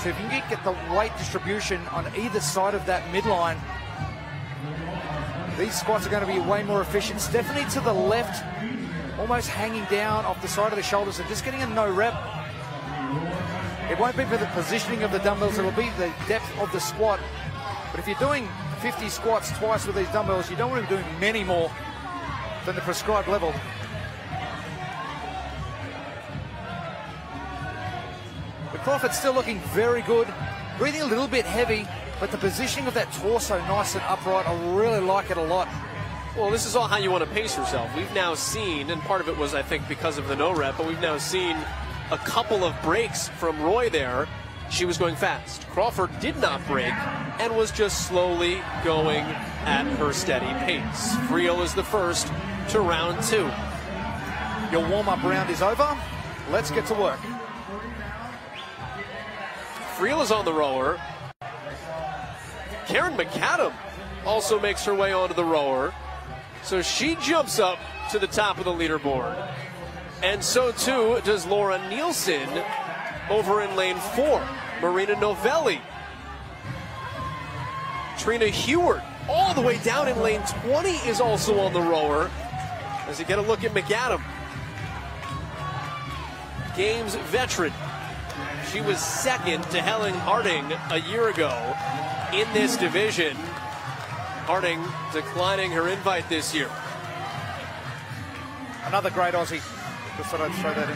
So if you can get the weight distribution on either side of that midline, these squats are going to be way more efficient. Stephanie to the left, almost hanging down off the side of the shoulders and just getting a no rep. It won't be for the positioning of the dumbbells, it'll be the depth of the squat. But if you're doing 50 squats twice with these dumbbells, you don't want to be doing many more than the prescribed level. But Crawford's still looking very good, breathing a little bit heavy, but the positioning of that torso nice and upright, I really like it a lot. Well, this is all how you want to pace yourself. We've now seen, and part of it was, I think, because of the no rep, but we've now seen a couple of breaks from Roy there. She was going fast. Crawford did not break and was just slowly going at her steady pace. Friel is the first to round 2. Your warm-up round is over. Let's get to work. Friel is on the rower. Karen McAdam also makes her way onto the rower. So she jumps up to the top of the leaderboard. And so too does Laura Nielsen over in lane 4. Marina Novelli. Trina Heward all the way down in lane 20 is also on the rower. As you get a look at McAdam. Games veteran. She was second to Helen Harding a year ago in this division. Harding declining her invite this year. Another great Aussie. Just thought I'd throw that in.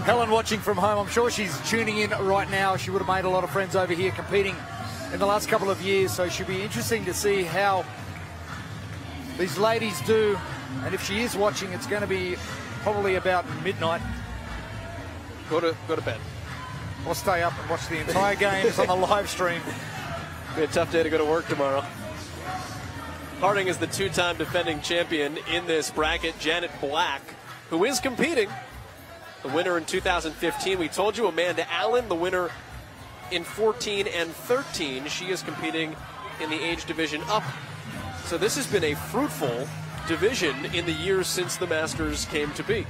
Helen watching from home, I'm sure she's tuning in right now. She would have made a lot of friends over here competing in the last couple of years, so it should be interesting to see how these ladies do. And if she is watching, it's going to be probably about midnight. Go to bed. Or stay up and watch the entire games on the live stream. Be a tough day to go to work tomorrow. Harding is the 2-time defending champion in this bracket. Janet Black, who is competing, the winner in 2015. We told you Amanda Allen, the winner in 14 and 13. She is competing in the age division up. So this has been a fruitful division in the years since the Masters came to be.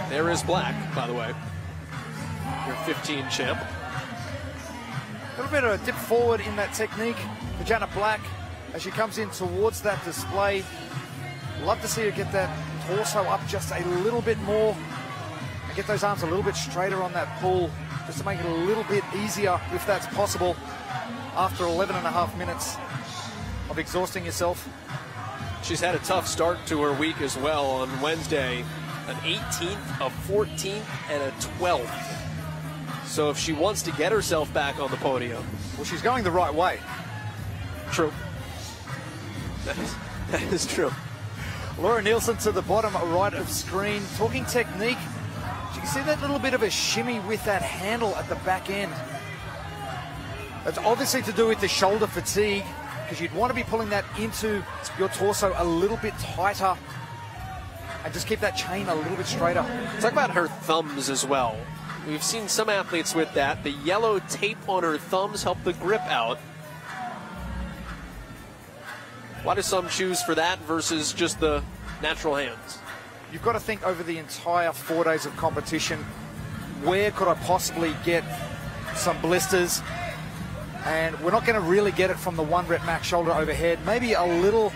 There is Black, by the way, your 15 champ. A little bit of a dip forward in that technique for Janet Black as she comes in towards that display. Love to see her get that torso up just a little bit more and get those arms a little bit straighter on that pull, just to make it a little bit easier, if that's possible, after 11.5 minutes of exhausting yourself. She's had a tough start to her week as well. On Wednesday, an 18th, a 14th, and a 12th. So if she wants to get herself back on the podium. Well, she's going the right way. True. That is true. Laura Nielsen to the bottom right of screen. Talking technique, you can see that little bit of a shimmy with that handle at the back end. That's obviously to do with the shoulder fatigue, because you'd want to be pulling that into your torso a little bit tighter and just keep that chain a little bit straighter. Talk about her thumbs as well. We've seen some athletes with that. The yellow tape on her thumbs help the grip out. Why do some choose for that versus just the natural hands? You've got to think over the entire 4 days of competition, where could I possibly get some blisters? And we're not going to really get it from the 1 rep max shoulder overhead. Maybe a little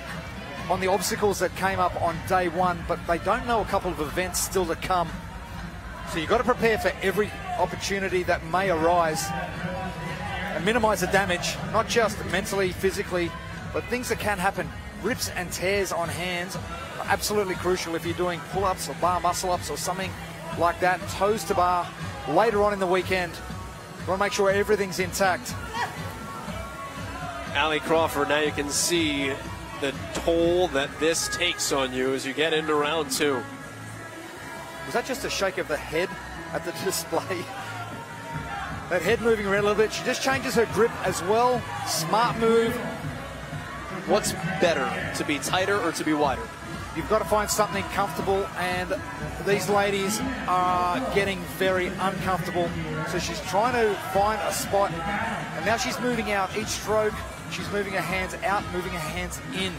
on the obstacles that came up on day 1, but they don't know a couple of events still to come. So you've got to prepare for every opportunity that may arise and minimize the damage, not just mentally, physically, but things that can happen. Rips and tears on hands are absolutely crucial if you're doing pull-ups or bar muscle-ups or something like that. Toes to bar later on in the weekend. You want to make sure everything's intact. Allie Crawford, now you can see the toll that this takes on you as you get into round 2. Was that just a shake of the head at the display? That head moving around a little bit. She just changes her grip as well. Smart move. What's better, to be tighter or to be wider? You've got to find something comfortable, and these ladies are getting very uncomfortable. So she's trying to find a spot, and now she's moving out each stroke She's moving her hands out, moving her hands in.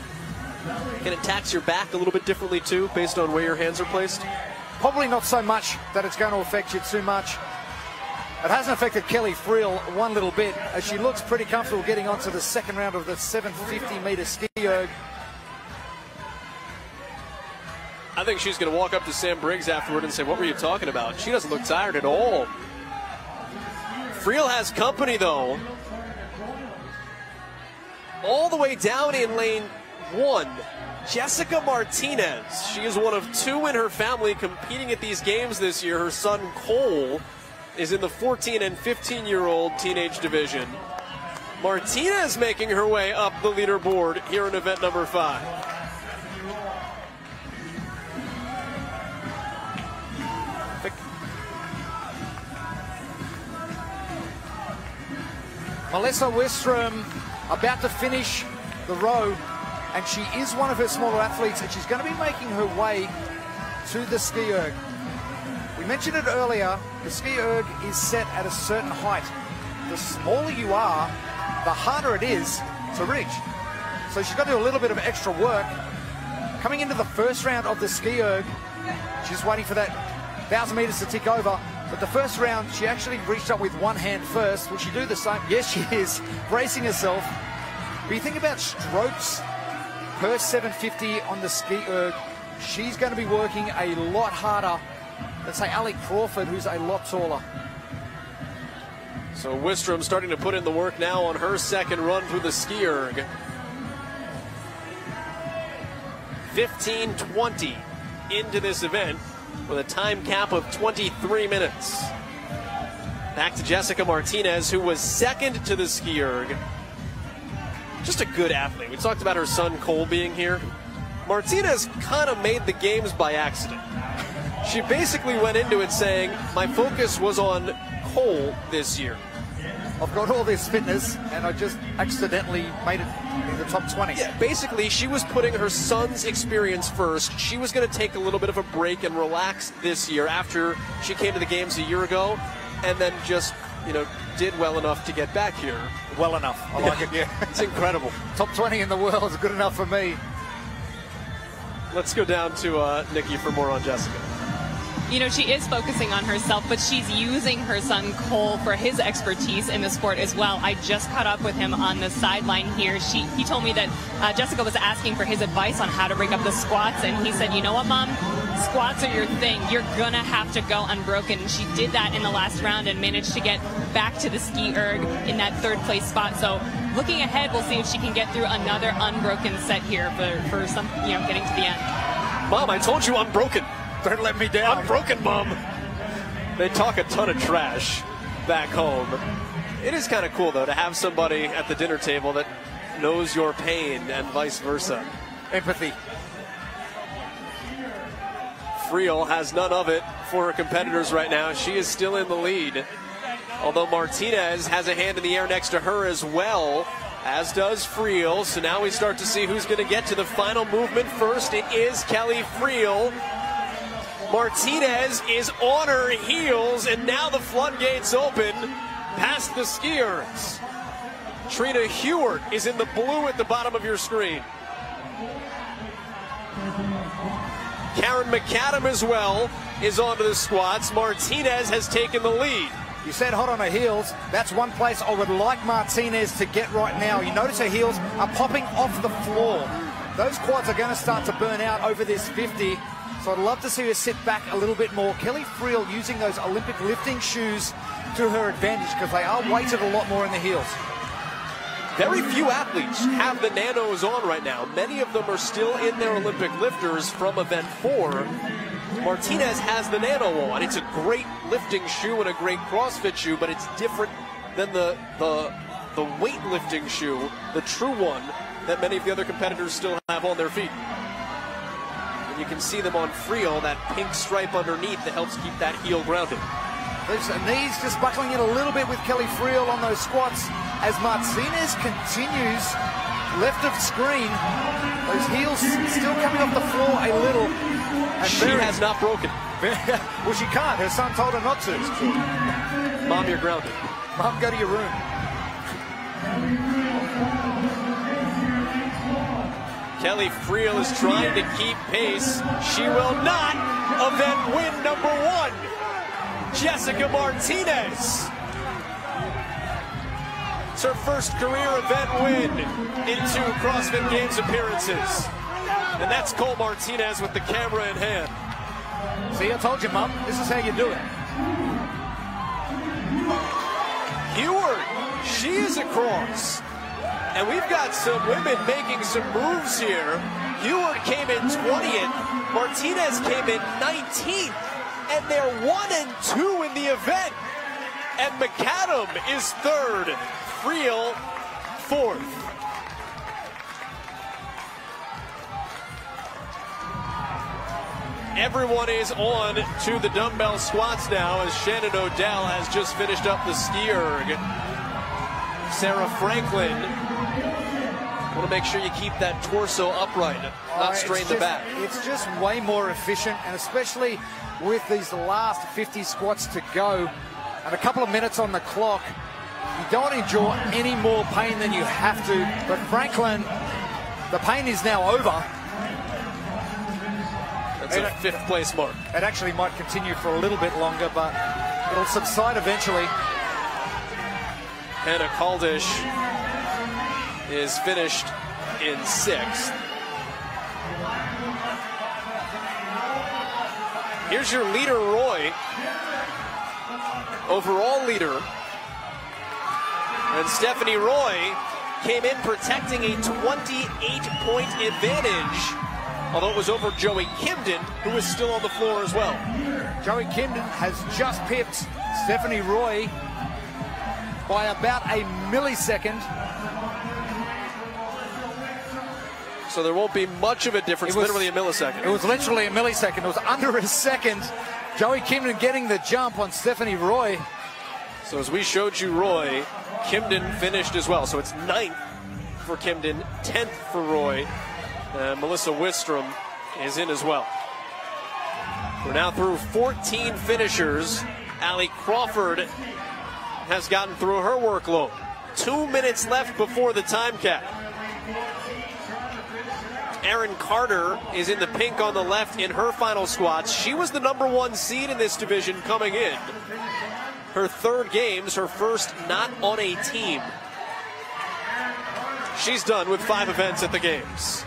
Can it tax your back a little bit differently too, based on where your hands are placed? Probably not so much that it's going to affect you too much. It hasn't affected Kelly Friel one little bit, as she looks pretty comfortable getting onto the second round of the 750-meter ski erg. I think she's going to walk up to Sam Briggs afterward and say, what were you talking about? She doesn't look tired at all. Friel has company, though. All the way down in lane 1, Jessica Martinez. She is one of 2 in her family competing at these games this year. Her son, Cole, is in the 14 and 15-year-old teenage division. Martinez making her way up the leaderboard here in event number 5. Melissa Wistrom about to finish the row, and she is one of her smaller athletes, and she's going to be making her way to the ski erg. We mentioned it earlier, the ski erg is set at a certain height. The smaller you are, the harder it is to reach. So she's got to do a little bit of extra work. Coming into the first round of the ski erg, she's waiting for that 1,000 meters to tick over. But the first round, she actually reached up with one hand first. Will she do the same? Yes, she is, bracing herself. But you think about strokes per 750 on the ski erg, she's going to be working a lot harder than, say, Ali Crawford, who's a lot taller. So Wistrom starting to put in the work now on her second run through the ski erg. 15:20 into this event, with a time cap of 23 minutes. Back to Jessica Martinez, who was second to the ski erg. Just a good athlete. We talked about her son Cole being here. Martinez kind of made the games by accident. She basically went into it saying, my focus was on Cole this year. I've got all this fitness, and I just accidentally made it in the top 20. Yeah, basically, she was putting her son's experience first. She was going to take a little bit of a break and relax this year after she came to the games a year ago, and then just, did well enough to get back here. Well enough. I like it, yeah. It's incredible. Top 20 in the world is good enough for me. Let's go down to Nikki for more on Jessica. She is focusing on herself, but she's using her son Cole for his expertise in the sport as well. I just caught up with him on the sideline here. He told me that Jessica was asking for his advice on how to break up the squats, and he said, you know what, Mom? Squats are your thing. You're going to have to go unbroken. And she did that in the last round and managed to get back to the ski erg in that third place spot. So looking ahead, we'll see if she can get through another unbroken set here for some, getting to the end. Mom, I told you I'm broken. Don't let me down. I'm broken, Mom. They talk a ton of trash back home. It is kind of cool, though, to have somebody at the dinner table that knows your pain and vice versa. Empathy. Friel has none of it for her competitors right now. She is still in the lead, although Martinez has a hand in the air next to her as well, as does Friel. So now we start to see who's going to get to the final movement first. It is Kelly Friel. Martinez is on her heels, and now the floodgates open past the skiers. Trina Hewart is in the blue at the bottom of your screen. Karen McAdam as well is onto the squats. Martinez has taken the lead. You said hot on her heels. That's one place I would like Martinez to get right now. You notice her heels are popping off the floor. Those quads are going to start to burn out over this 50. So I'd love to see her sit back a little bit more. Kelly Friel using those Olympic lifting shoes to her advantage, because they are weighted a lot more in the heels. Very few athletes have the nanos on right now. Many of them are still in their Olympic lifters from event 4. Martinez has the nano on. It's a great lifting shoe and a great CrossFit shoe, but it's different than the weightlifting shoe, the true one that many of the other competitors still have on their feet. And you can see them on Friel, that pink stripe underneath that helps keep that heel grounded. Those knees just buckling in a little bit with Kelly Friel on those squats as Martinez continues left of screen. Those heels still coming off the floor a little. And she has not broken. Well, she can't. Her son told her not to. Mom, you're grounded. Mom, go to your room. Kelly Friel is trying to keep pace. She will not. Event win number 1. Jessica Martinez. It's her first career event win in 2 CrossFit Games appearances. And that's Cole Martinez with the camera in hand. See, I told you, Mum, this is how you do it. Heward, she is across. And we've got some women making some moves here. Heward came in 20th. Martinez came in 19th. And they're 1 and 2 in the event. And McAdam is 3rd. Friel 4th. Everyone is on to the dumbbell squats now as Shannon Odell has just finished up the ski erg. Sarah Franklin, want to make sure you keep that torso upright, not strain the back. It's just way more efficient, and especially with these last 50 squats to go and a couple of minutes on the clock, you don't want to endure any more pain than you have to. But Franklin, the pain is now over. That's a 5th place mark. It actually might continue for a little bit longer, but it'll subside eventually. Hannah Kaldish is finished in 6th. Here's your leader, Roy. Overall leader. And Stephanie Roy came in protecting a 28-point advantage. Although it was over Joey Kimden, who is still on the floor as well. Joey Kimden has just pipped Stephanie Roy by about a millisecond. So there won't be much of a difference, literally a millisecond. It was literally a millisecond. It was under a second. Joey Kimden getting the jump on Stephanie Roy. So as we showed you Roy, Kimden finished as well. So it's 9th for Kimden, 10th for Roy. Melissa Wistrom is in as well. We're now through 14 finishers. Allie Crawford has gotten through her workload. 2 minutes left before the time cap. Erin Carter is in the pink on the left in her final squats. She was the number 1 seed in this division coming in. Her 3rd games, her first not on a team. She's done with 5 events at the games.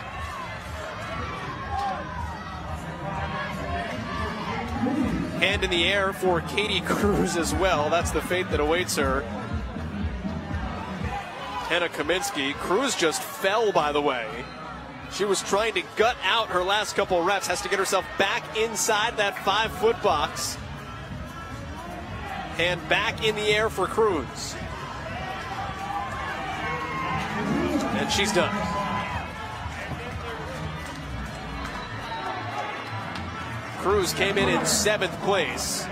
Hand in the air for Katie Cruz as well. That's the fate that awaits her. Hannah Kaminsky. Cruz just fell, by the way. She was trying to gut out her last couple of reps. Has to get herself back inside that 5-foot box. Hand back in the air for Cruz. And she's done. Cruz came in 7th place.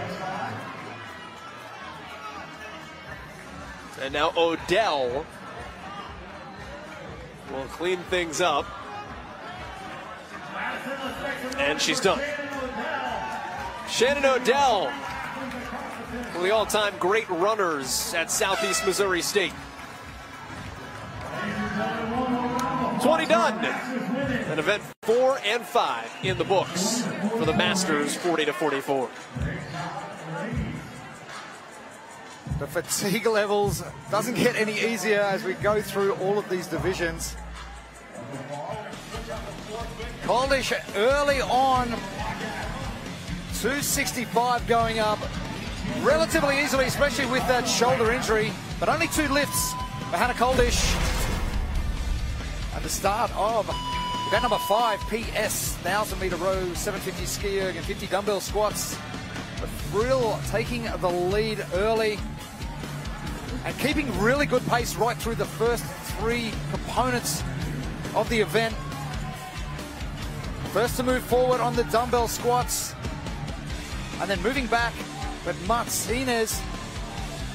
And now Odell will clean things up. And she's done. Shannon Odell, one of the all-time great runners at Southeast Missouri State. 20 done. And event 4 and 5 in the books for the Masters 40-44. The fatigue levels doesn't get any easier as we go through all of these divisions. Kaldish early on, 265 going up relatively easily, especially with that shoulder injury, but only 2 lifts for Hannah Kaldish at the start of event number 5, PS, 1,000-meter row, 750 ski erg, and 50 dumbbell squats. But Friel taking the lead early and keeping really good pace right through the first 3 components of the event. First to move forward on the dumbbell squats, and then moving back, but Martinez,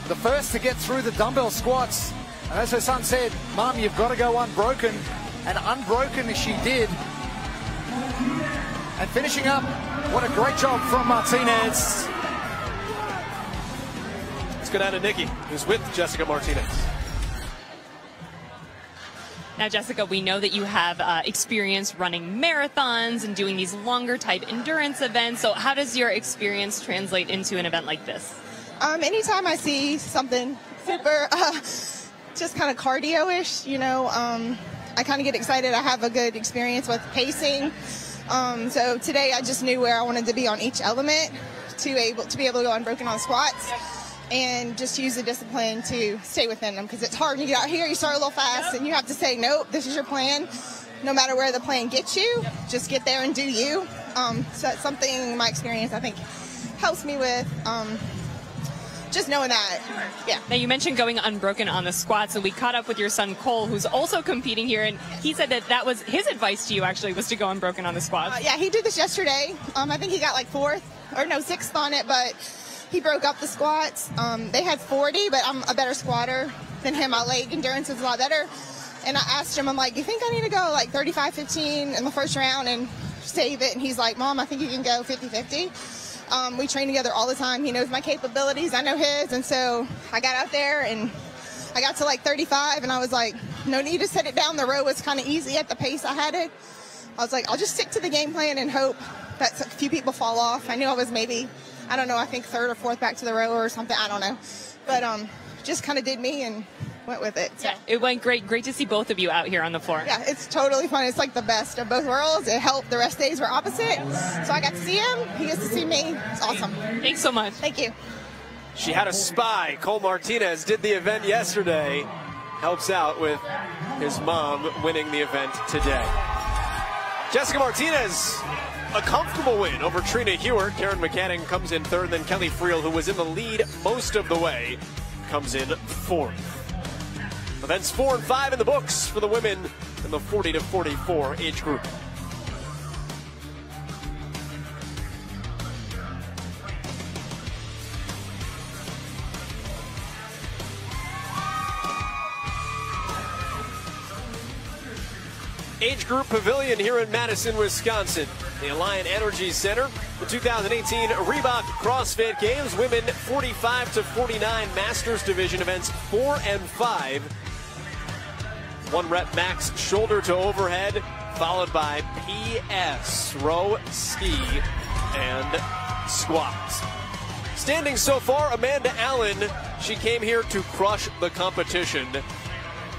the first to get through the dumbbell squats. And as her son said, Mom, you've got to go unbroken. And unbroken she did. And finishing up, what a great job from Martinez. Let's go down to Nikki, who's with Jessica Martinez. Now, Jessica, we know that you have experience running marathons and doing these longer type endurance events. So how does your experience translate into an event like this? Anytime I see something super just kind of cardio-ish, you know, I kind of get excited. I have a good experience with pacing. So today I just knew where I wanted to be on each element to be able to go unbroken on squats and just use the discipline to stay within them, because it's hard when you get out here, you start a little fast and you have to say, nope, this is your plan. No matter where the plan gets you, just get there and do you. So that's something my experience, I think, helps me with. Just knowing that, yeah. Now, you mentioned going unbroken on the squats, so we caught up with your son, Cole, who's also competing here, and he said that was his advice to you, actually, was to go unbroken on the squats. Yeah, he did this yesterday. I think he got like sixth on it, but he broke up the squats. They had 40, but I'm a better squatter than him. My leg endurance is a lot better. And I asked him, I'm like, you think I need to go like 35-15 in the first round and save it? And he's like, Mom, I think you can go 50-50. We train together all the time. He knows my capabilities. I know his. And so I got out there and I got to like 35 and I was like, no need to set it down. The row was kind of easy at the pace I had it. I was like, I'll just stick to the game plan and hope that a few people fall off. I knew I was maybe, I don't know, I think third or fourth back to the row or something. I don't know. But just kind of did me and went with it. So. Yeah, it went great. Great to see both of you out here on the floor. Yeah, it's totally fun. It's like the best of both worlds. It helped. The rest days were opposite. So I got to see him. He gets to see me. It's awesome. Thanks so much. Thank you. She had a spy. Cole Martinez did the event yesterday. Helps out with his mom winning the event today. Jessica Martinez, a comfortable win over Trina Hewart. Karen McCanning comes in third. Then Kelly Friel, who was in the lead most of the way, comes in fourth. Events 4 and 5 in the books for the women in the 40 to 44 age group. Age Group Pavilion here in Madison, Wisconsin. The Alliant Energy Center. The 2018 Reebok CrossFit Games. Women 45 to 49 Masters Division events 4 and 5. 1 rep max shoulder to overhead, followed by PS, row, ski, and squats. Standing so far, Amanda Allen. She came here to crush the competition.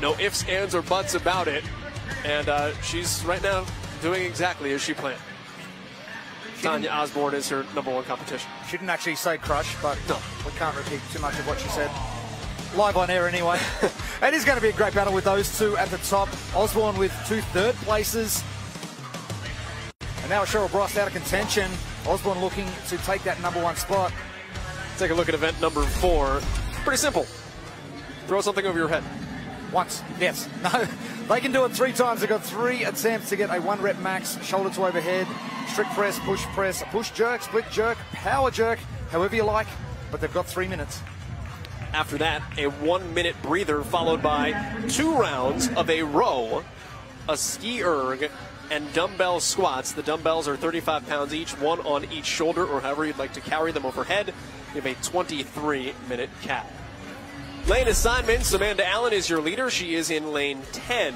No ifs, ands, or buts about it. And she's right now doing exactly as she planned. Tanya Osborne is her #1 competition. She didn't actually say crush, but no, we can't repeat too much of what she said. Live on air anyway. It is going to be a great battle with those two at the top. Osborne with 2 third places. And now Cheryl Bryce out of contention. Osborne looking to take that #1 spot. Take a look at event number 4. Pretty simple. Throw something over your head. Once, yes. No, they can do it 3 times. They've got 3 attempts to get a 1 rep max, shoulder to overhead, strict press, push jerk, split jerk, power jerk, however you like, but they've got 3 minutes. After that, a 1-minute breather followed by 2 rounds of a row, a ski erg, and dumbbell squats. The dumbbells are 35 pounds each, 1 on each shoulder, or however you'd like to carry them overhead. You have a 23-minute cap. Lane assignments, Amanda Allen is your leader. She is in lane 10.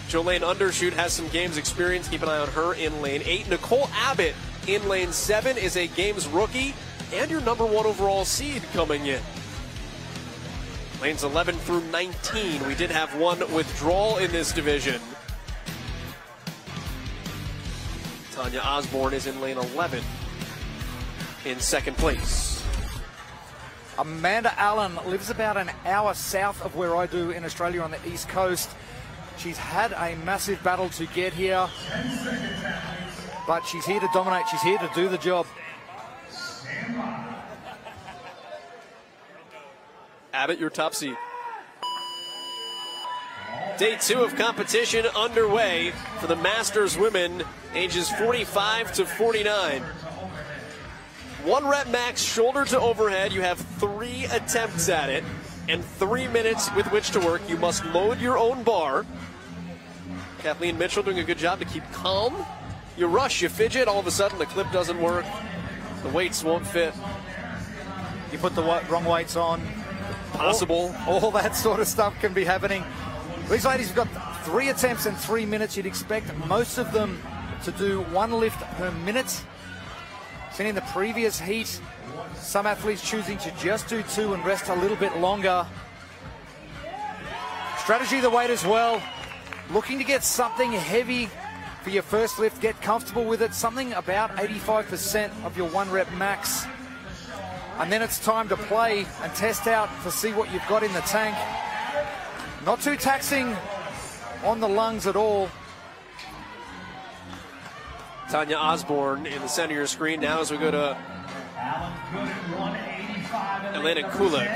Jolene Undershoot has some games experience. Keep an eye on her in lane 8. Nicole Abbott in lane 7 is a games rookie and your #1 overall seed coming in. Lanes 11 through 19. We did have 1 withdrawal in this division. Tanya Osborne is in lane 11 in 2nd place. Amanda Allen lives about an hour south of where I do in Australia on the East Coast. She's had a massive battle to get here, but she's here to dominate. She's here to do the job. Abbott, your top seed. Day 2 of competition underway for the Masters women, ages 45 to 49. 1 rep max, shoulder to overhead. You have 3 attempts at it and 3 minutes with which to work. You must load your own bar. Kathleen Mitchell doing a good job to keep calm. You rush, you fidget, all of a sudden the clip doesn't work. The weights won't fit. You put the wrong weights on. Possible. All that sort of stuff can be happening. These ladies have got 3 attempts in 3 minutes. You'd expect most of them to do 1 lift per minute. Seen in the previous heat, some athletes choosing to just do 2 and rest a little bit longer. Strategy of the weight as well. Looking to get something heavy for your first lift, get comfortable with it, something about 85% of your 1 rep max. And then it's time to play and test out to see what you've got in the tank. Not too taxing on the lungs at all. Tanya Osborne in the center of your screen now as we go to Elena Kulik,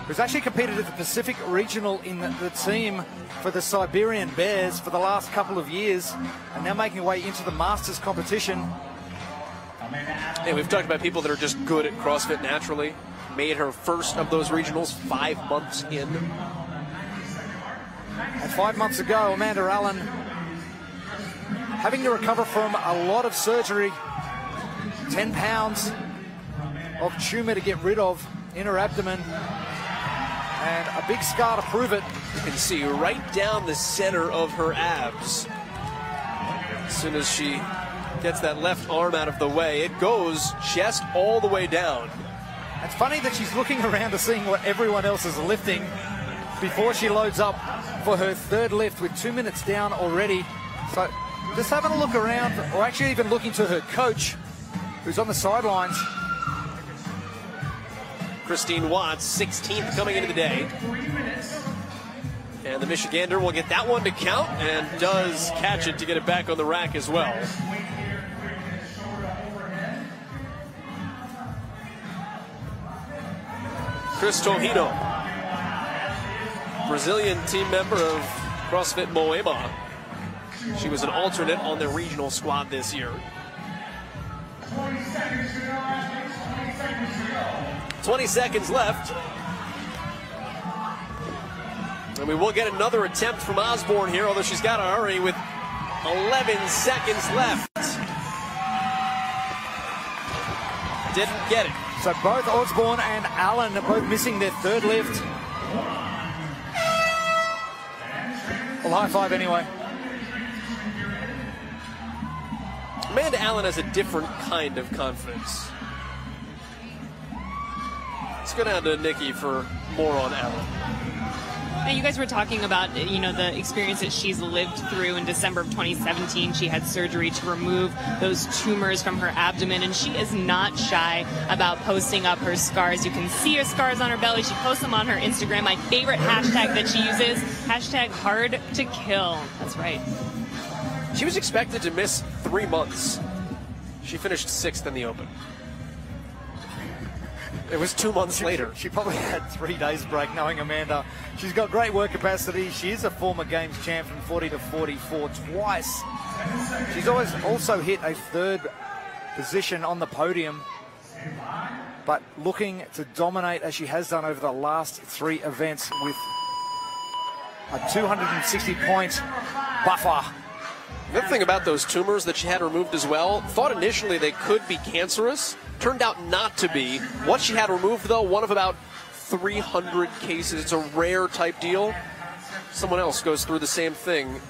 who's actually competed at the Pacific Regional in the team for the Siberian Bears for the last couple of years, and now making her way into the Masters competition. Hey, we've talked about people that are just good at CrossFit naturally. Made her first of those regionals 5 months in. And 5 months ago, Amanda Allen having to recover from a lot of surgery, 10 pounds of tumor to get rid of in her abdomen, and a big scar to prove it. You can see right down the center of her abs. As soon as she gets that left arm out of the way, it goes chest all the way down. It's funny that she's looking around to seeing what everyone else is lifting before she loads up for her 3rd lift with 2 minutes down already. So just having a look around, or actually even looking to her coach, who's on the sidelines. Christine Watts, 16th coming into the day. And the Michigander will get that one to count and does catch it to get it back on the rack as well. Chris Tohino, Brazilian team member of CrossFit Moema. She was an alternate on the regional squad this year. 20 seconds left. And we will get another attempt from Osborne here, although she's got to hurry with 11 seconds left. Didn't get it. So both Osborne and Allen are both missing their 3rd lift. Well, high five anyway. Amanda Allen has a different kind of confidence. Let's go down to Nikki for more on Allen. Now, you guys were talking about, the experience that she's lived through. In December of 2017, she had surgery to remove those tumors from her abdomen, and she is not shy about posting up her scars. You can see her scars on her belly. She posts them on her Instagram. My favorite hashtag that she uses, #HardToKill. That's right. She was expected to miss 3 months. She finished 6th in the Open. It was 2 months later. She probably had 3 days break, knowing Amanda. She's got great work capacity. She is a former games champ from 40 to 44 twice. She's always also hit a 3rd position on the podium, but looking to dominate as she has done over the last 3 events with a 260-point buffer. The other thing about those tumors that she had removed as well, thought initially they could be cancerous, turned out not to be. What she had removed, though, one of about 300 cases. It's a rare type deal. Someone else goes through the same thing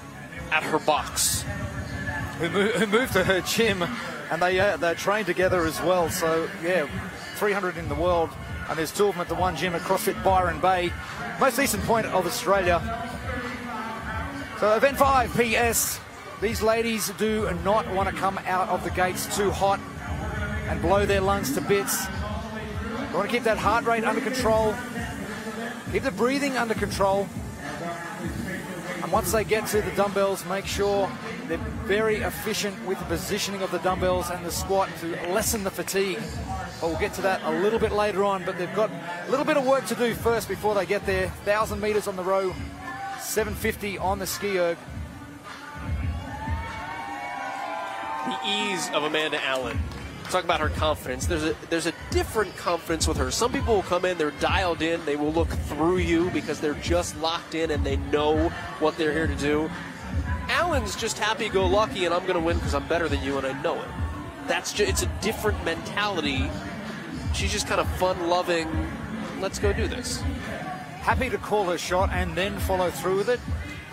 at her box. Who moved to her gym, and they train together as well. So, yeah, 300 in the world, and there's 2 of them at the one gym at CrossFit Byron Bay. Most decent point of Australia. So, event 5, PS. These ladies do not want to come out of the gates too hot and blow their lungs to bits. They want to keep that heart rate under control, keep the breathing under control, and once they get to the dumbbells, make sure they're very efficient with the positioning of the dumbbells and the squat to lessen the fatigue. But we'll get to that a little bit later on, but they've got a little bit of work to do first before they get there. 1,000 meters on the row, 750 on the ski erg. The ease of Amanda Allen. Talk about her confidence. There's a different confidence with her. Some people will come in, they're dialed in, they will look through you because they're just locked in and they know what they're here to do. Allen's just happy-go-lucky, and I'm going to win because I'm better than you, and I know it. It's a different mentality. She's just kind of fun-loving. Let's go do this. happy to call her shot and then follow through with it.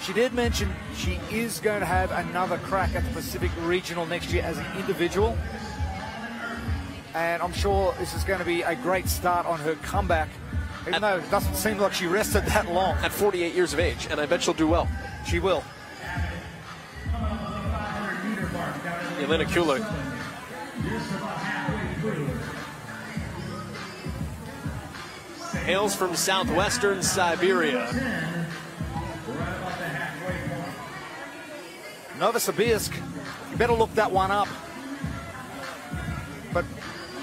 She did mention she is going to have another crack at the Pacific Regional next year as an individual. And I'm sure this is going to be a great start on her comeback, even though it doesn't seem like she rested that long. At 48 years of age, and I bet she'll do well. She will. Yelena Kulik. Hails from southwestern Siberia. Novosibirsk, you better look that one up. But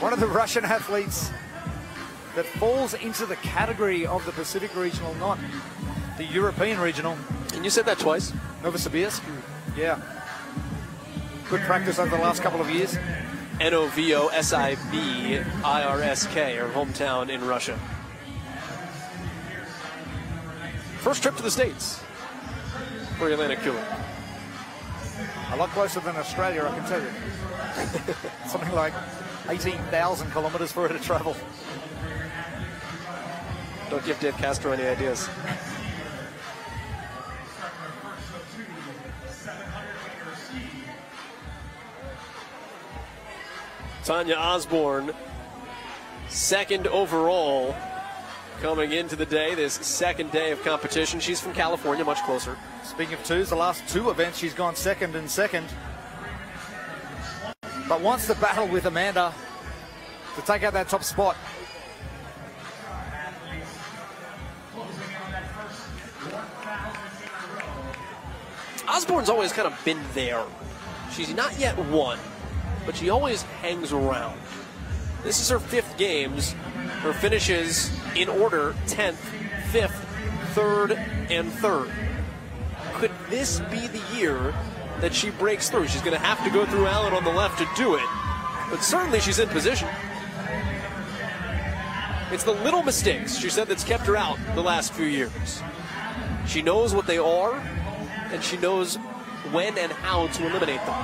one of the Russian athletes that falls into the category of the Pacific Regional, not the European Regional. And you said that twice. Novosibirsk, yeah. Good practice over the last couple of years. Novosibirsk, her hometown in Russia. First trip to the States for Yelena Kulik. A lot closer than Australia, I can tell you. Something like 18,000 kilometers for her to travel. Don't give Dave Castro any ideas. Tanya Osborne, second overall, coming into the day, this second day of competition. She's from California, much closer. Speaking of twos, the last two events she's gone second and second. But wants to battle with Amanda to take out that top spot. Osborne's always kind of been there. She's not yet won, but she always hangs around. This is her 5th games. Her finishes in order 10th, 5th, 3rd, and 3rd. Could this be the year that she breaks through? She's going to have to go through Allen on the left to do it, but certainly she's in position. It's the little mistakes, she said, that's kept her out the last few years. She knows what they are, and she knows when and how to eliminate them.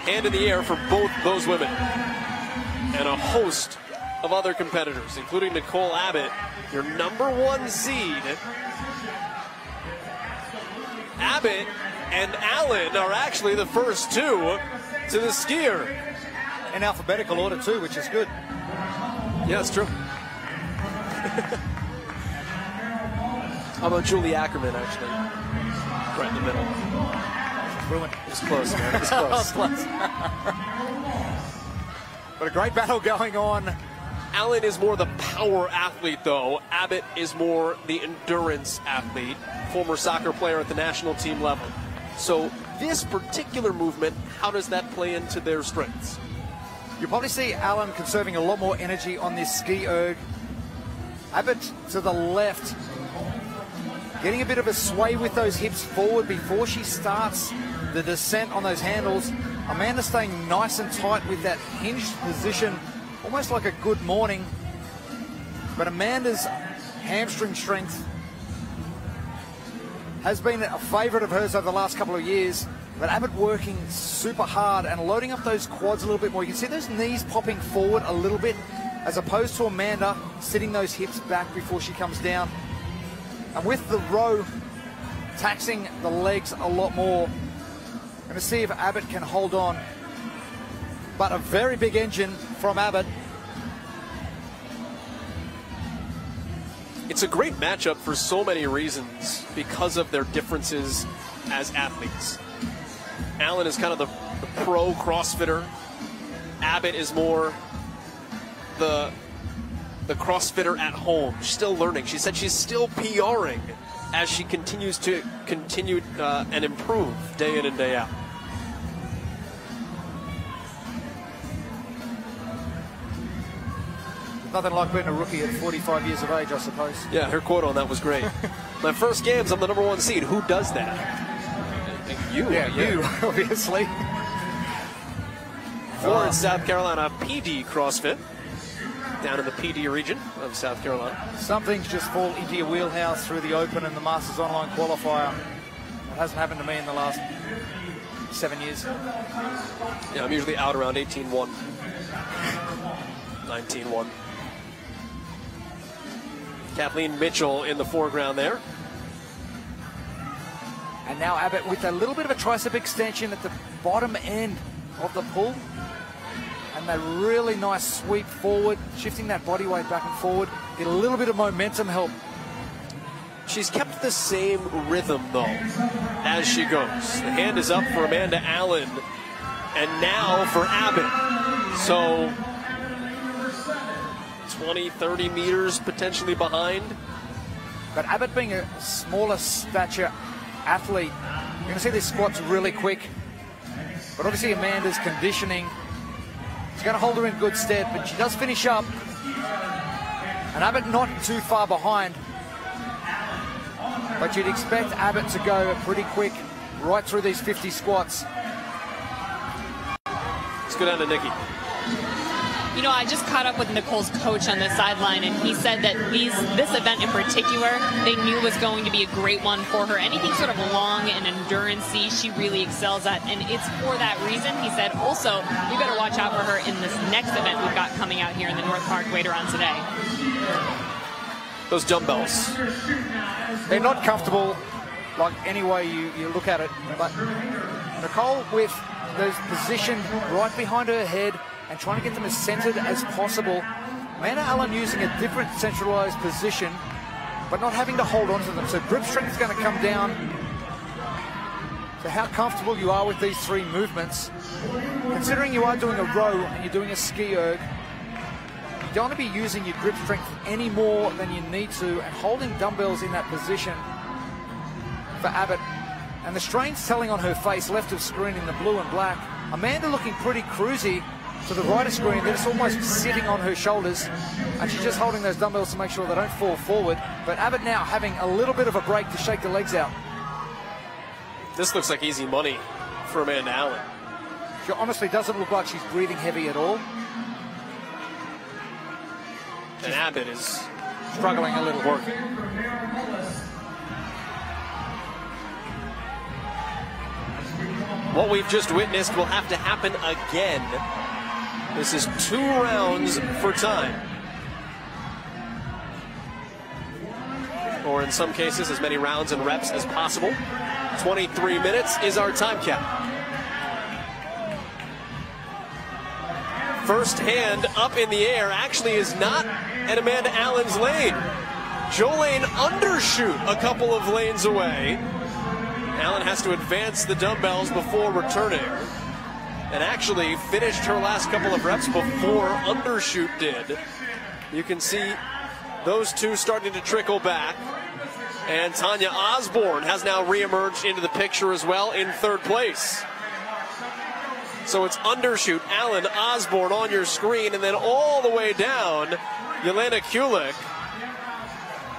Hand in the air for both those women and a host of other competitors, including Nicole Abbott, your #1 seed. Abbott and Allen are actually the first two to the skier. In alphabetical order too, which is good. Yeah, it's true. How about Julie Ackerman, actually? Right in the middle. Ruined. It's close, man. It's close. But a great battle going on. Allen is more the power athlete, though. Abbott is more the endurance athlete, former soccer player at the national team level. So this particular movement, how does that play into their strengths? You'll probably see Allen conserving a lot more energy on this ski erg. Abbott to the left, getting a bit of a sway with those hips forward before she starts the descent on those handles. Amanda staying nice and tight with that hinged position, almost like a good morning. But Amanda's hamstring strength has been a favorite of hers over the last couple of years. But Abbott working super hard and loading up those quads a little bit more. You can see those knees popping forward a little bit, as opposed to Amanda sitting those hips back before she comes down. And with the row taxing the legs a lot more, going to see if Abbott can hold on. But a very big engine from Abbott. It's a great matchup for so many reasons because of their differences as athletes. Allen is kind of the pro CrossFitter. Abbott is more the CrossFitter at home. She's still learning. She said she's still PRing as she continues to and improve day in and day out. Nothing like being a rookie at 45 years of age, I suppose. Yeah, her quote on that was great. My first games, I'm the #1 seed. Who does that? You. Yeah, you, obviously. Florence, South Carolina, PD CrossFit. Down in the PD region of South Carolina. Some things just fall into your wheelhouse through the Open and the Masters Online qualifier. It hasn't happened to me in the last 7 years. Yeah, I'm usually out around 18-1. 19-1. Kathleen Mitchell in the foreground there. And now Abbott with a little bit of a tricep extension at the bottom end of the pull. And a really nice sweep forward, shifting that body weight back and forward. Get a little bit of momentum help. She's kept the same rhythm, though, as she goes. The hand is up for Amanda Allen, and now for Abbott. So 20, 30 meters potentially behind. But Abbott being a smaller stature athlete, you're going to see these squats really quick. But obviously Amanda's conditioning is going to hold her in good stead, but she does finish up. And Abbott not too far behind. But you'd expect Abbott to go pretty quick right through these 50 squats. Let's go down to Nikki. You know, I just caught up with Nicole's coach on the sideline, and he said that this event in particular, they knew was going to be a great one for her. Anything sort of long and endurance-y, she really excels at, and it's for that reason. He said, also, we better watch out for her in this next event we've got coming out here in the North Park later on today. Those dumbbells. They're not comfortable, like any way you look at it, but Nicole with those positioned right behind her head, and trying to get them as centered as possible. Amanda Allen using a different centralized position, but not having to hold on to them. So grip strength is going to come down to how comfortable you are with these three movements. Considering you are doing a row and you're doing a ski erg, you don't want to be using your grip strength any more than you need to, and holding dumbbells in that position for Abbott. And the strain's telling on her face, left of screen in the blue and black. Amanda looking pretty cruisy to the right of screen. They're just almost sitting on her shoulders, and she's just holding those dumbbells to make sure they don't fall forward. But Abbott now having a little bit of a break to shake the legs out. This looks like easy money for Amanda Allen. She honestly doesn't look like she's breathing heavy at all. And Abbott is struggling a little. Working. What we've just witnessed will have to happen again. This is 2 rounds for time. Or in some cases, as many rounds and reps as possible. 23 minutes is our time cap. First hand up in the air actually is not at Amanda Allen's lane. Jolene undershoot a couple of lanes away. Allen has to advance the dumbbells before returning, and actually finished her last couple of reps before undershoot did. You can see those two starting to trickle back, and Tanya Osborne has now reemerged into the picture as well in 3rd place. So it's undershoot, Allen, Osborne on your screen, and then all the way down, Yelena Kulik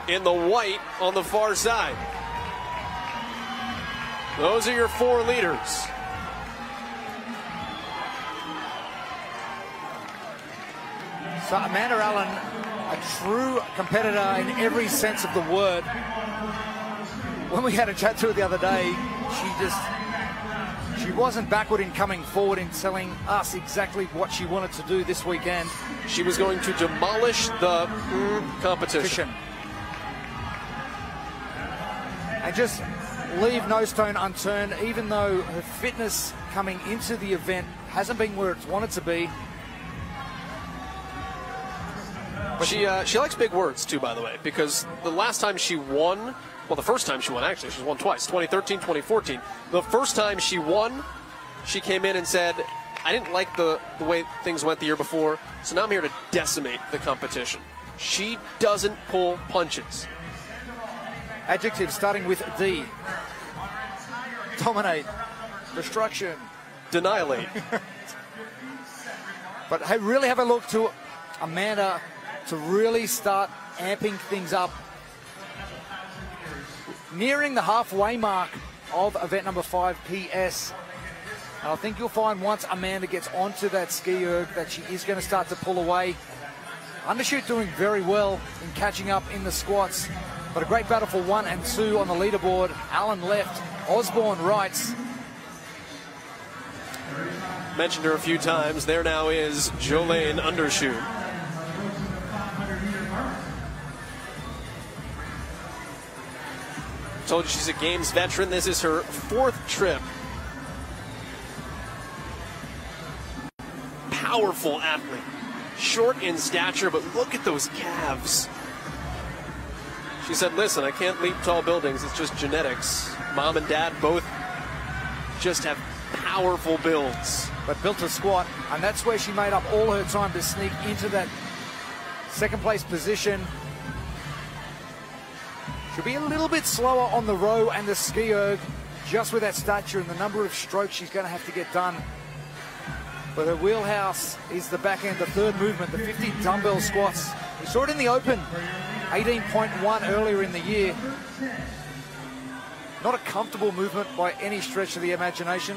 in the white on the far side. Those are your 4 leaders. So Amanda Allen, a true competitor in every sense of the word. When we had a chat to her the other day, she wasn't backward in coming forward in telling us exactly what she wanted to do this weekend. She was going to demolish the competition. And just leave no stone unturned, even though her fitness coming into the event hasn't been where it's wanted to be. But she likes big words too, by the way, because the last time she won, well, the first time she won, actually, she's won twice, 2013, 2014. The first time she won, she came in and said, I didn't like the way things went the year before, so now I'm here to decimate the competition. She doesn't pull punches. Adjective starting with D. Dominate. Destruction. Annihilate. But hey, really have a look to Amanda to really start amping things up. Nearing the halfway mark of event number 5 PS. And I think you'll find once Amanda gets onto that ski erg that she is going to start to pull away. Undershoot doing very well in catching up in the squats. But a great battle for 1 and 2 on the leaderboard. Allen left, Osborne right. Mentioned her a few times. There now is Jolene Undershoot. told you she's a Games veteran. This is her 4th trip. Powerful athlete. Short in stature, but look at those calves. She said, listen, I can't leap tall buildings. It's just genetics. Mom and dad both just have powerful builds. But built to squat, and that's where she made up all her time to sneak into that second place position. She'll be a little bit slower on the row and the ski erg, just with that stature and the number of strokes she's going to have to get done. But her wheelhouse is the back end, the third movement, the 50 dumbbell squats. We saw it in the open, 18.1 earlier in the year. Not a comfortable movement by any stretch of the imagination.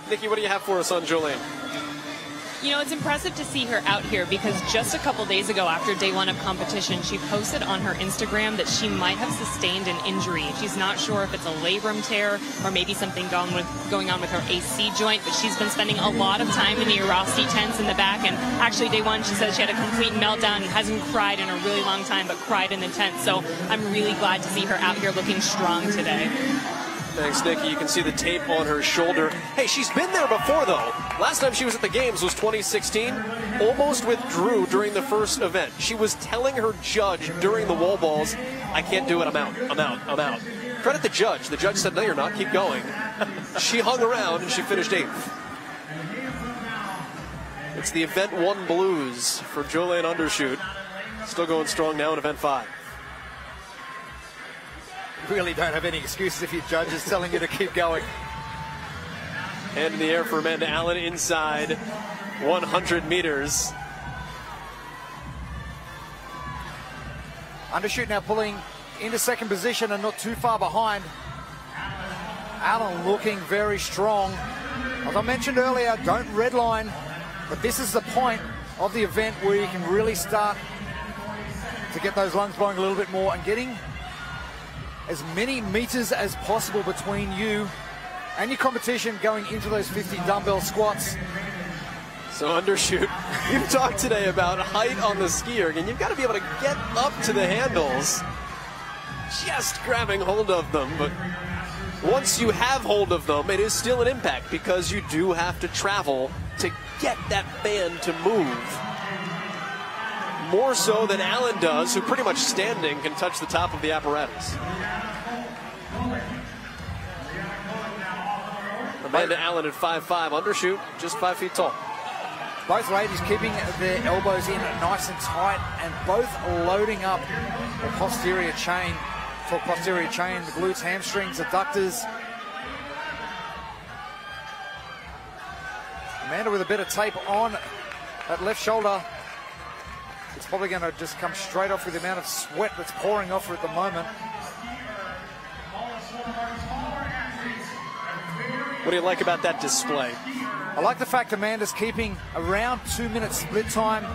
Nikki, what do you have for us on Jolene? You know, it's impressive to see her out here because just a couple days ago after day 1 of competition, she posted on her Instagram that she might have sustained an injury. She's not sure if it's a labrum tear or maybe something going on with her AC joint, but she's been spending a lot of time in the Urosty tents in the back. And actually day 1, she says she had a complete meltdown and hasn't cried in a really long time, but cried in the tent. So I'm really glad to see her out here looking strong today. Thanks, Nikki. You can see the tape on her shoulder. Hey, she's been there before, though. Last time she was at the Games was 2016. Almost withdrew during the first event. She was telling her judge during the wall balls, I can't do it, I'm out, I'm out, I'm out. Credit the judge. The judge said, no, you're not, keep going. She hung around and she finished 8th. It's the Event 1 blues for Jolene Undershoot. Still going strong now in Event 5. Really don't have any excuses if your judge is telling you to keep going. Hand in the air for Amanda Allen inside 100 meters. Undershoot now pulling into second position and not too far behind. Allen looking very strong. As I mentioned earlier, don't redline, but this is the point of the event where you can really start to get those lungs blowing a little bit more and getting as many meters as possible between you and your competition going into those 50 dumbbell squats. So Undershoot, you've talked today about height on the ski erg, and you've got to be able to get up to the handles, just grabbing hold of them. But once you have hold of them, it is still an impact because you do have to travel to get that band to move. More so than Allen does, who pretty much standing can touch the top of the apparatus. Amanda Allen at 5'5", Undershoot just 5 feet tall. Both ladies keeping their elbows in nice and tight and both loading up the posterior chain. Talk posterior chain, the glutes, hamstrings, adductors. Amanda with a bit of tape on that left shoulder. It's probably going to just come straight off with the amount of sweat that's pouring off her at the moment. What do you like about that display? I like the fact Amanda's keeping around 2 minutes split time.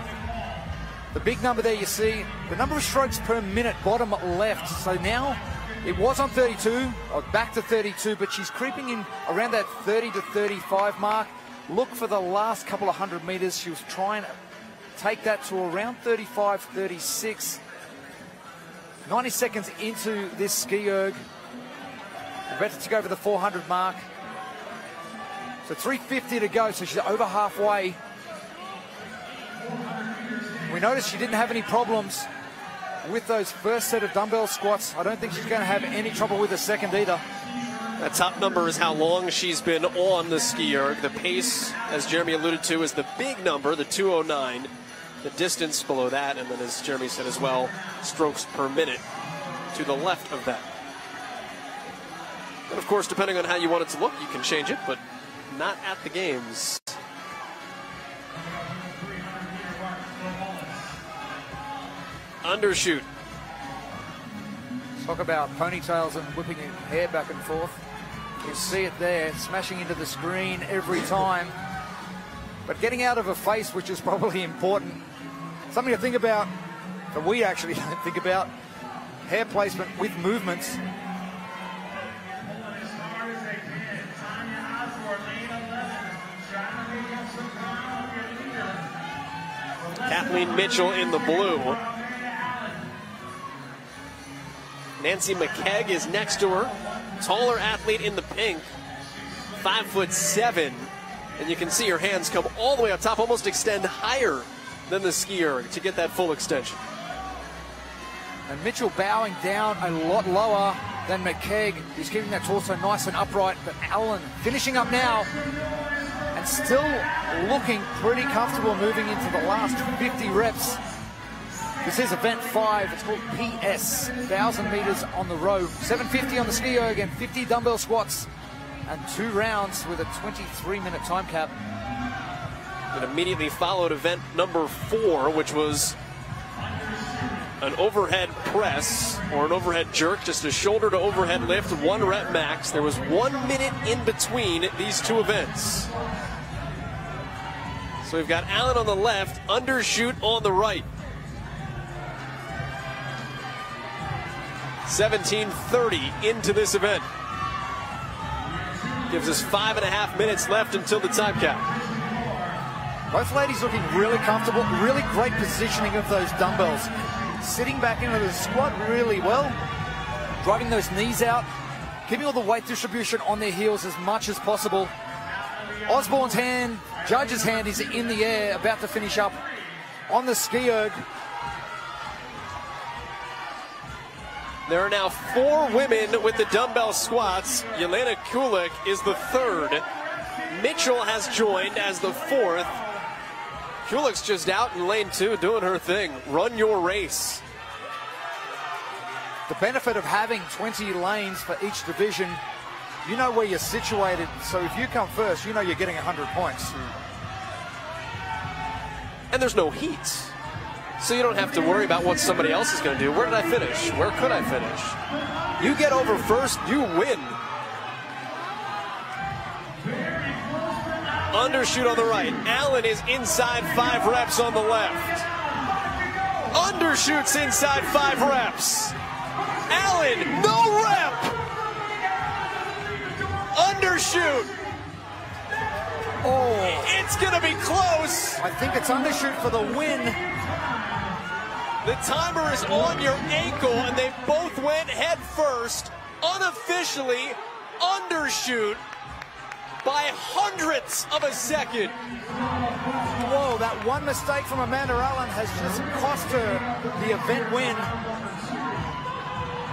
The big number there you see, the number of strokes per minute, bottom left. So now it was on 32, or back to 32, but she's creeping in around that 30 to 35 mark. Look for the last couple of 100 meters. She was trying to take that to around 35, 36. 90 seconds into this ski erg. Ready to go over the 400 mark. So 350 to go, so she's over halfway. We noticed she didn't have any problems with those first set of dumbbell squats. I don't think she's going to have any trouble with the second either. That top number is how long she's been on the ski erg. The pace, as Jeremy alluded to, is the big number, the 209. The distance below that, and then as Jeremy said as well, strokes per minute to the left of that. And of course, depending on how you want it to look, you can change it, but not at the Games. Undershoot. Talk about ponytails and whipping your hair back and forth. You see it there, smashing into the screen every time. But getting out of a face, which is probably important. Something to think about, that we actually don't think about. Hair placement with movements. Kathleen Mitchell in the blue. Nancy McKegg is next to her. Taller athlete in the pink, 5'7", and you can see her hands come all the way up top, almost extend higher than the skier to get that full extension. And Mitchell bowing down a lot lower than McKegg. He's keeping that torso nice and upright, but Allen finishing up now and still looking pretty comfortable moving into the last 50 reps. This is event 5. It's called PS, 1,000 meters on the row. 750 on the ski erg and 50 dumbbell squats, and 2 rounds with a 23-minute time cap. It immediately followed event number 4, which was an overhead press or an overhead jerk, just a shoulder to overhead lift, 1 rep max. There was 1 minute in between these 2 events. So we've got Allen on the left, undershoot on the right. 17:30 into this event. Gives us 5.5 minutes left until the time cap. Both ladies looking really comfortable, really great positioning of those dumbbells. Sitting back into the squat really well, driving those knees out, keeping all the weight distribution on their heels as much as possible. Osborne's hand, judge's hand, is in the air, about to finish up on the ski erg. There are now 4 women with the dumbbell squats. Yelena Kulik is the 3rd. Mitchell has joined as the 4th. Kulik's just out in lane 2 doing her thing. Run your race. The benefit of having 20 lanes for each division, you know where you're situated. So if you come first, you know you're getting 100 points. And there's no heat. So you don't have to worry about what somebody else is going to do. Where did I finish? Where could I finish? You get over first, you win. Undershoot on the right. Allen is inside 5 reps on the left. Undershoots inside 5 reps. Allen, no rep. Undershoot. Oh, It's going to be close. I think it's undershoot for the win. The timer is on your ankle, and they both went head first, unofficially undershoot by hundredths of a second. Whoa, that one mistake from Amanda Allen has just cost her the event win.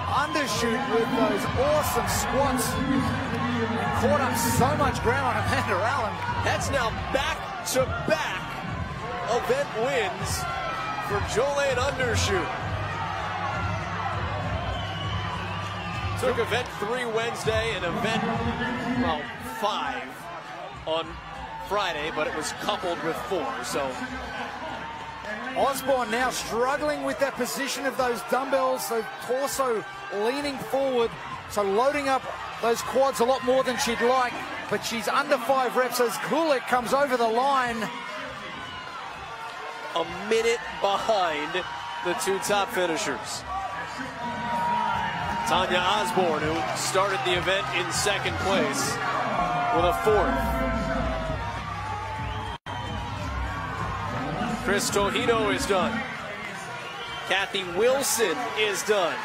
Undershoot with those awesome squats. And caught up so much ground on Amanda Allen. That's now back-to-back event wins for Jolene Undershoot. Took event 3 Wednesday and event, 5 on Friday, but it was coupled with 4. So Osborne now struggling with that position of those dumbbells, so torso leaning forward, so loading up those quads a lot more than she'd like, but she's under 5 reps as Kulik comes over the line. a minute behind the 2 top finishers. Tanya Osborne, who started the event in 2nd place, with a 4th. Chris Tohino is done. Kathy Wilson is done.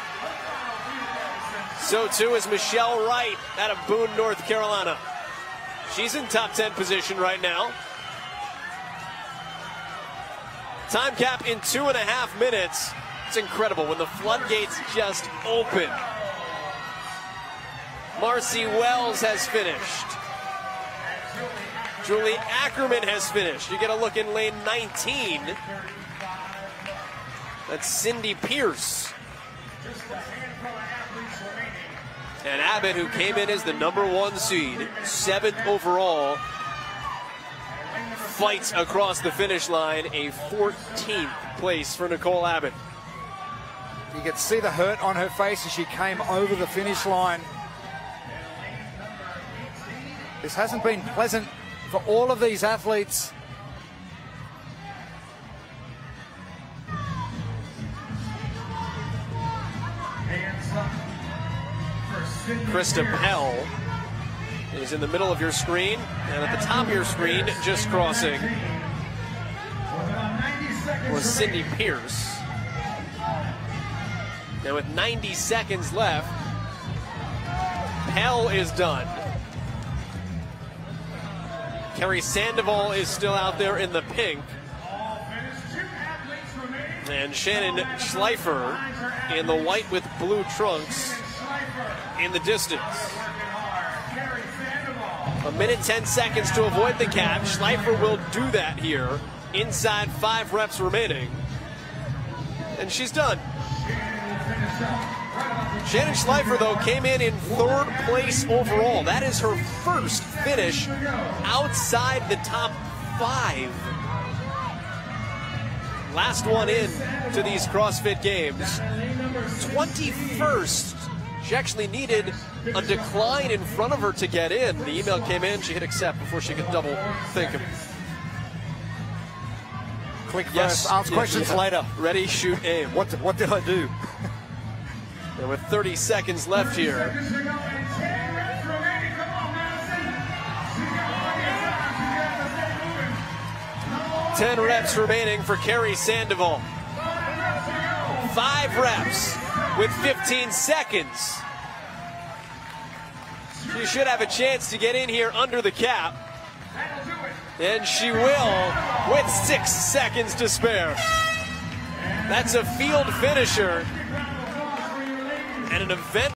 So too is Michelle Wright out of Boone, North Carolina. She's in top 10 position right now. Time cap in 2.5 minutes. It's incredible when the floodgates just open. Marcy Wells has finished. Julie Ackerman has finished. You get a look in lane 19. That's Cindy Pierce. And Abbott, who came in as the #1 seed, 7th overall, fights across the finish line, a 14th place for Nicole Abbott. You could see the hurt on her face as she came over the finish line. This hasn't been pleasant for all of these athletes. Krista Pell is in the middle of your screen, and at the top of your screen, just crossing, was Cindy Pierce. And with 90 seconds left, Pell is done. Kerry Sandoval is still out there in the pink. And Shannon Schleifer in the white with blue trunks in the distance. 1:10 to avoid the cap. Schleifer will do that here. Inside 5 reps remaining. And she's done. Shannon Schleifer, though, came in 3rd place overall. That is her first finish outside the top 5. Last one in to these CrossFit Games. 21st. She actually needed a decline in front of her to get in. The email came in, she hit accept before she could double think of it. Click first, ask questions later. Ready, shoot, aim. What did I do? And with 30 seconds left here, ten reps remaining for Kerry Sandoval. 5 reps with 15 seconds. She should have a chance to get in here under the cap. And she will with 6 seconds to spare. That's a field finisher and an event.